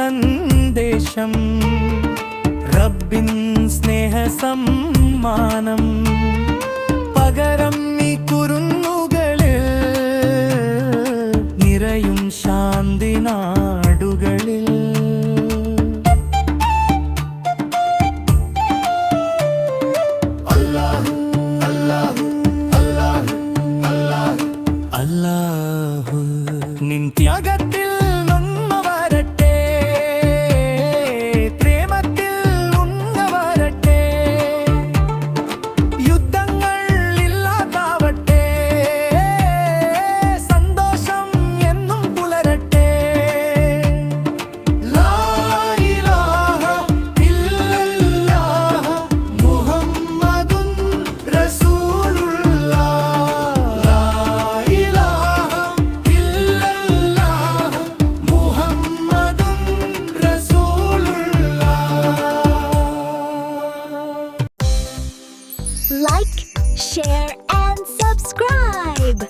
സന്ദേശം റബ്ബിൻ സ്നേഹ സമ്മാനം പകരം ഈ കുരുന്നുകളിൽ നിറയും ശാന്തി നാടുകളിൽ. അല്ലാഹു നിൻ ത്യാഗത്തിൽ നന്മ വരട്ടെ, പ്രേമത്തിൽ ഉണ്മ വരട്ടെ, യുദ്ധങ്ങൾ ഇല്ലാതാവട്ടെ, സന്തോഷം എന്നും പുലരട്ടെ. ലാ ഇലാഹ ഇല്ലല്ലാഹ് മുഹമ്മദുൻ റസൂലുള്ളാഹ്. Like, share and subscribe.